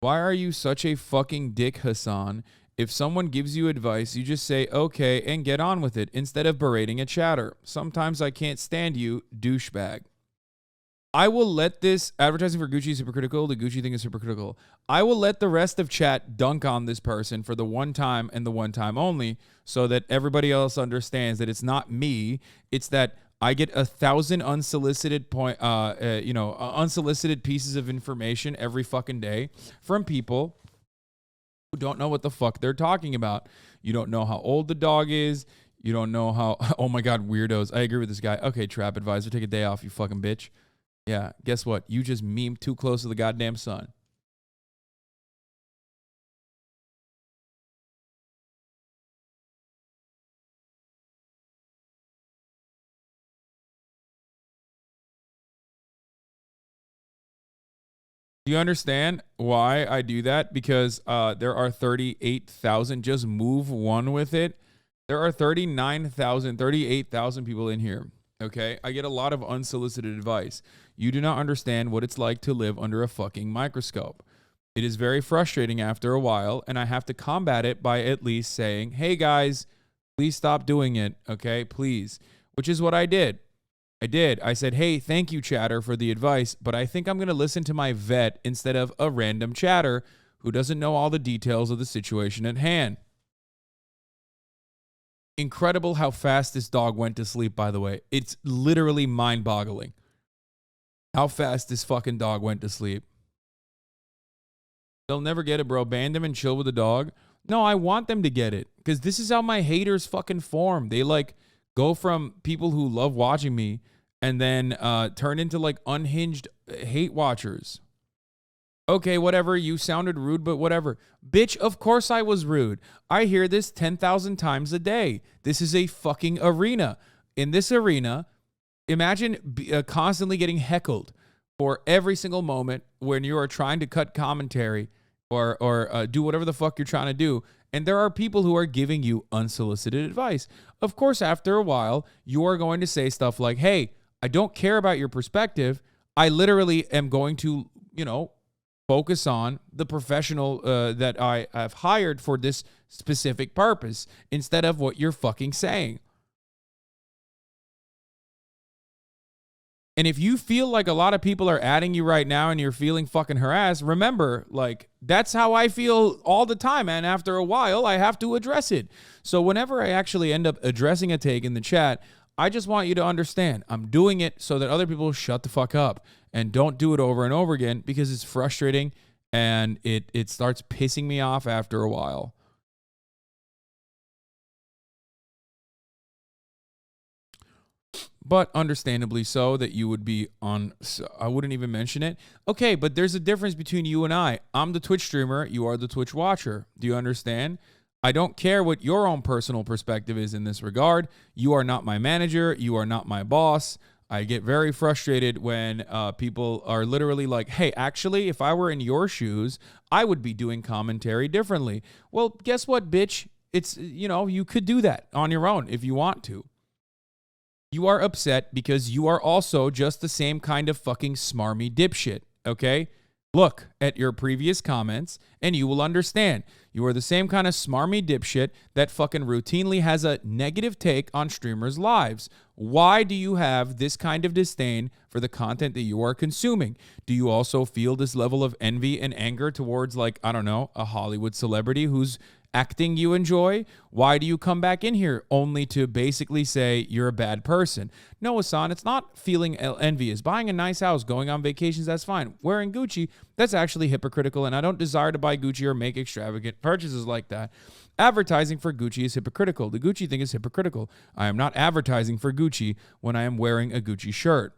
Why are you such a fucking dick, Hasan? If someone gives you advice, you just say, okay, and get on with it instead of berating a chatter. Sometimes I can't stand you, douchebag. I will let this advertising for Gucci is hypocritical. The Gucci thing is hypocritical. I will let the rest of chat dunk on this person for the one time and the one time only so that everybody else understands that it's not me. It's that I get 1,000 unsolicited unsolicited pieces of information every fucking day from people who don't know what the fuck they're talking about. You don't know how old the dog is. You don't know how, oh my God, weirdos. I agree with this guy. Okay, trap advisor, take a day off, you fucking bitch. Yeah, guess what? You just memed too close to the goddamn sun. Do you understand why I do that? Because there are 38,000. Just move one with it. There are 38,000 people in here. Okay? I get a lot of unsolicited advice. You do not understand what it's like to live under a fucking microscope. It is very frustrating after a while, and I have to combat it by at least saying, hey guys, please stop doing it, okay? Please. Which is what I did. I said, hey, thank you, chatter, for the advice, but I think I'm going to listen to my vet instead of a random chatter who doesn't know all the details of the situation at hand. Incredible how fast this dog went to sleep, by the way. It's literally mind-boggling how fast this fucking dog went to sleep. They'll never get it, bro. Ban them and chill with the dog. No, I want them to get it because this is how my haters fucking form. They like go from people who love watching me and then turn into like unhinged hate watchers. Okay, whatever. You sounded rude, but whatever. Bitch, of course I was rude. I hear this 10,000 times a day. This is a fucking arena. In this arena, imagine constantly getting heckled for every single moment when you are trying to cut commentary or do whatever the fuck you're trying to do. And there are people who are giving you unsolicited advice. Of course, after a while, you are going to say stuff like, hey, I don't care about your perspective. I literally am going to, focus on the professional that I have hired for this specific purpose instead of what you're fucking saying. And if you feel like a lot of people are adding you right now and you're feeling fucking harassed, remember, like, that's how I feel all the time. And after a while, I have to address it. So whenever I actually end up addressing a take in the chat, I just want you to understand I'm doing it so that other people shut the fuck up and don't do it over and over again because it's frustrating and it starts pissing me off after a while. But understandably so that you would be on, I wouldn't even mention it. Okay, but there's a difference between you and I. I'm the Twitch streamer. You are the Twitch watcher. Do you understand? I don't care what your own personal perspective is in this regard. You are not my manager. You are not my boss. I get very frustrated when people are literally like, hey, actually, if I were in your shoes, I would be doing commentary differently. Well, guess what, bitch? It's, you could do that on your own if you want to. You are upset because you are also just the same kind of fucking smarmy dipshit, okay? Look at your previous comments and you will understand. You are the same kind of smarmy dipshit that fucking routinely has a negative take on streamers' lives. Why do you have this kind of disdain for the content that you are consuming? Do you also feel this level of envy and anger towards, like, I don't know, a Hollywood celebrity who's acting you enjoy? Why do you come back in here only to basically say you're a bad person? No, Hasan, it's not feeling envious. Buying a nice house, going on vacations, that's fine. Wearing Gucci, that's actually hypocritical, and I don't desire to buy Gucci or make extravagant purchases like that. Advertising for Gucci is hypocritical. The Gucci thing is hypocritical. I am not advertising for Gucci when I am wearing a Gucci shirt.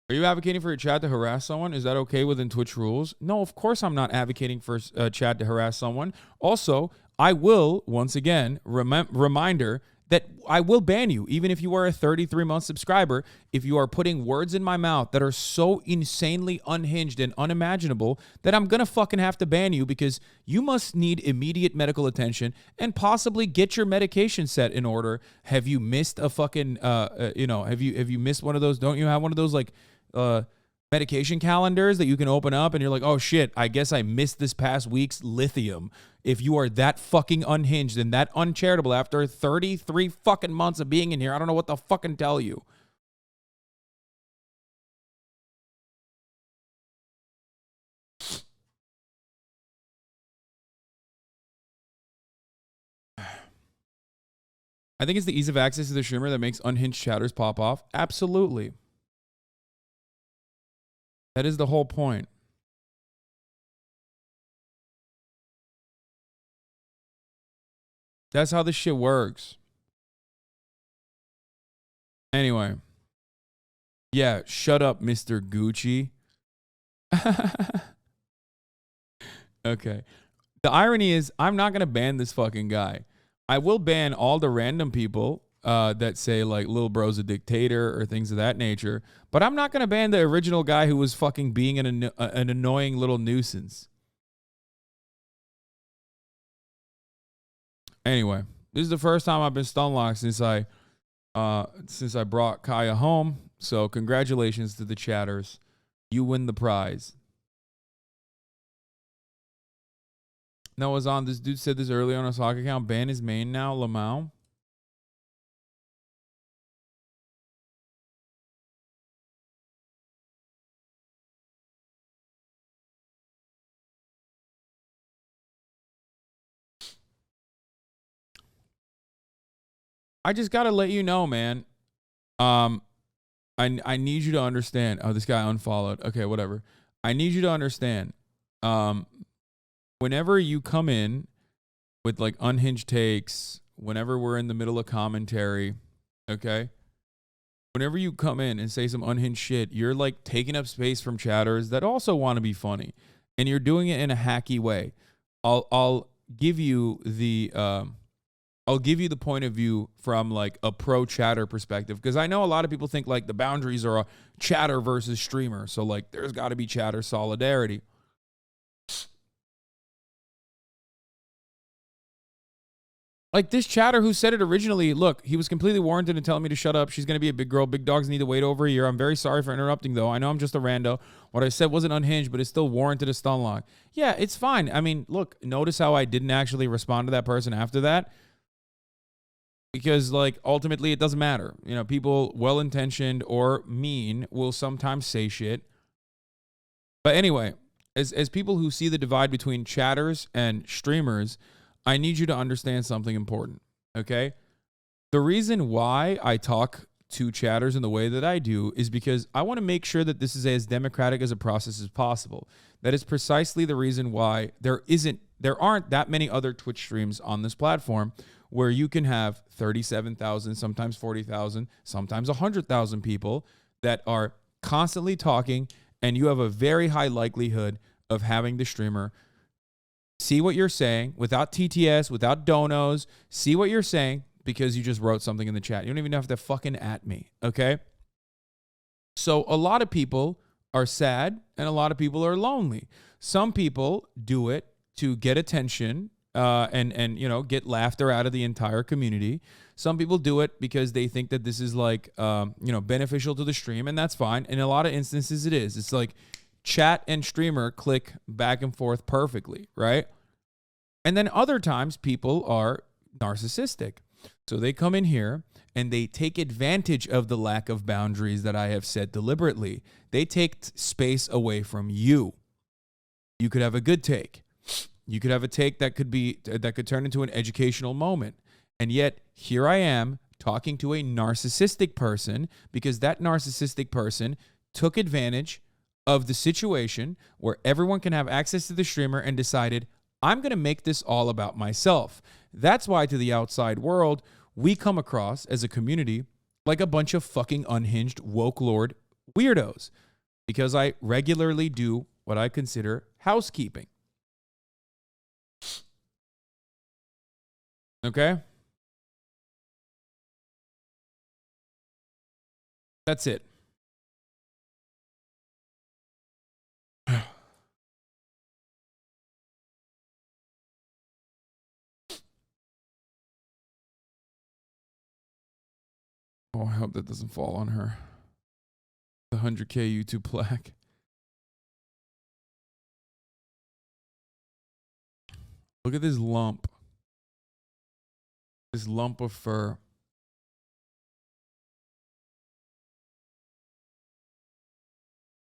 Are you advocating for a chat to harass someone? Is that okay within Twitch rules? No, of course I'm not advocating for a chat to harass someone. Also, I will, once again, reminder that I will ban you, even if you are a 33-month subscriber, if you are putting words in my mouth that are so insanely unhinged and unimaginable that I'm going to fucking have to ban you because you must need immediate medical attention and possibly get your medication set in order. Have you missed a fucking, have you missed one of those? Don't you have one of those, like, medication calendars that you can open up and you're like, oh shit, I guess I missed this past week's lithium. If you are that fucking unhinged and that uncharitable after 33 fucking months of being in here, I don't know what to fucking tell you. I think it's the ease of access to the streamer that makes unhinged chatters pop off. Absolutely. That is the whole point. That's how this shit works. Anyway. Yeah, shut up, Mr. Gucci. Okay. The irony is, I'm not going to ban this fucking guy. I will ban all the random people that say, like, Lil Bro's a dictator or things of that nature. But I'm not going to ban the original guy who was fucking being an annoying little nuisance. Anyway, this is the first time I've been stun locked since I brought Kaya home. So congratulations to the chatters. You win the prize. No, was on. This dude said this earlier on his Hawk account. Ban his main now, Lamau. I just gotta let you know, man. I need you to understand. Oh, this guy unfollowed. Okay, whatever. I need you to understand. Whenever you come in with like unhinged takes, whenever we're in the middle of commentary, okay? Whenever you come in and say some unhinged shit, you're like taking up space from chatters that also want to be funny, and you're doing it in a hacky way. I'll give you the point of view from like a pro chatter perspective, because I know a lot of people think like the boundaries are a chatter versus streamer, so like there's got to be chatter solidarity. Like this chatter who said it originally, look, he was completely warranted in telling me to shut up. She's going to be a big girl. Big dogs need to wait over a year. I'm very sorry for interrupting, though. I know I'm just a rando. What I said wasn't unhinged, but it still warranted a stun lock. Yeah, it's fine. I mean, look, notice how I didn't actually respond to that person after that? Because, like, ultimately, it doesn't matter. You know, people well-intentioned or mean will sometimes say shit. But anyway, as people who see the divide between chatters and streamers, I need you to understand something important, okay? The reason why I talk to chatters in the way that I do is because I want to make sure that this is as democratic as a process as possible. That is precisely the reason why there aren't that many other Twitch streams on this platform where you can have 37,000, sometimes 40,000, sometimes 100,000 people that are constantly talking, and you have a very high likelihood of having the streamer see what you're saying without TTS, without donos. See what you're saying because you just wrote something in the chat. You don't even have to fucking at me, okay? So a lot of people are sad and a lot of people are lonely. Some people do it to get attention and you know, get laughter out of the entire community. Some people do it because they think that this is like you know, beneficial to the stream, and that's fine. In a lot of instances it is. It's like chat and streamer click back and forth perfectly, right? And then other times people are narcissistic. So they come in here and they take advantage of the lack of boundaries that I have set deliberately. They take space away from you. You could have a good take. You could have a take that could turn into an educational moment. And yet here I am talking to a narcissistic person because that narcissistic person took advantage of the situation where everyone can have access to the streamer and decided, I'm going to make this all about myself. That's why to the outside world, we come across as a community like a bunch of fucking unhinged woke lord weirdos, because I regularly do what I consider housekeeping. Okay? That's it. Oh, I hope that doesn't fall on her. The 100K YouTube plaque. Look at this lump. This lump of fur.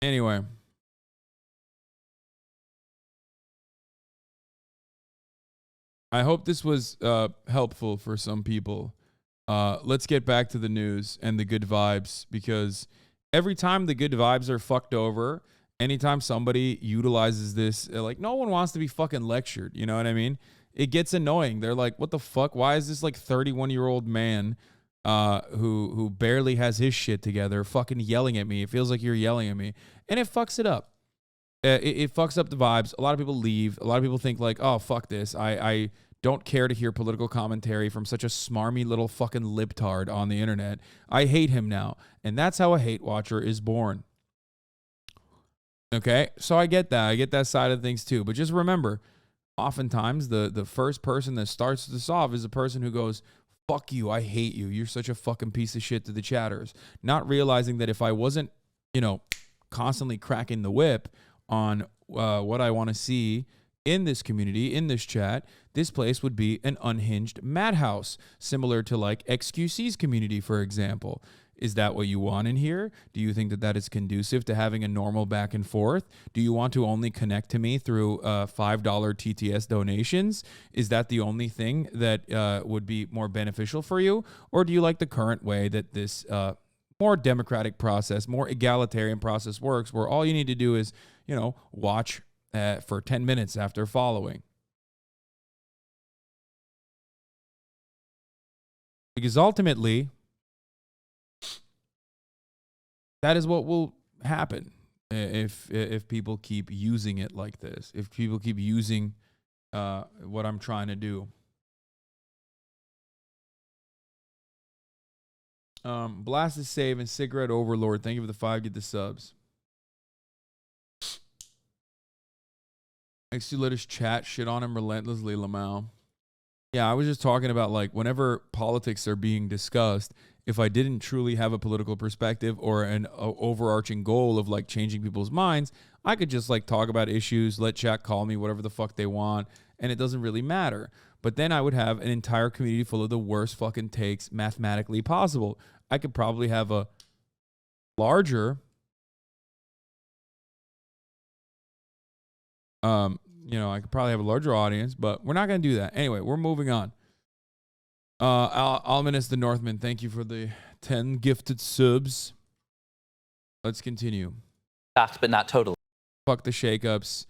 Anyway. I hope this was helpful for some people. Let's get back to the news and the good vibes, because every time the good vibes are fucked over, anytime somebody utilizes this, like, no one wants to be fucking lectured. You know what I mean? It gets annoying. They're like, what the fuck? Why is this like 31-year-old man who barely has his shit together fucking yelling at me? It feels like you're yelling at me. And it fucks it up. It fucks up the vibes. A lot of people leave. A lot of people think like, oh, fuck this. I don't care to hear political commentary from such a smarmy little fucking libtard on the internet. I hate him now. And that's how a hate watcher is born. Okay? So I get that. I get that side of things too. But just remember, oftentimes the first person that starts this off is a person who goes, fuck you, I hate you. You're such a fucking piece of shit to the chatters. Not realizing that if I wasn't, constantly cracking the whip on what I want to see in this community, in this chat, this place would be an unhinged madhouse, similar to like XQC's community, for example. Is that what you want in here? Do you think that that is conducive to having a normal back and forth? Do you want to only connect to me through $5 TTS donations? Is that the only thing that would be more beneficial for you? Or do you like the current way that this more democratic process, more egalitarian process works, where all you need to do is, watch for 10 minutes after following? Because ultimately, that is what will happen if people keep using it like this. If people keep using what I'm trying to do. Blast is save and Cigarette Overlord. Thank you for the 5. Get the subs. Makes you let us chat shit on him relentlessly, Lamau. Yeah, I was just talking about like whenever politics are being discussed, if I didn't truly have a political perspective or an overarching goal of like changing people's minds, I could just like talk about issues, let chat call me whatever the fuck they want, and it doesn't really matter. But then I would have an entire community full of the worst fucking takes mathematically possible. I could probably have a larger I could probably have a larger audience, but we're not going to do that. Anyway, we're moving on. Alminus the Northman, thank you for the 10 gifted subs. Let's continue. But not totally. Fuck the shakeups.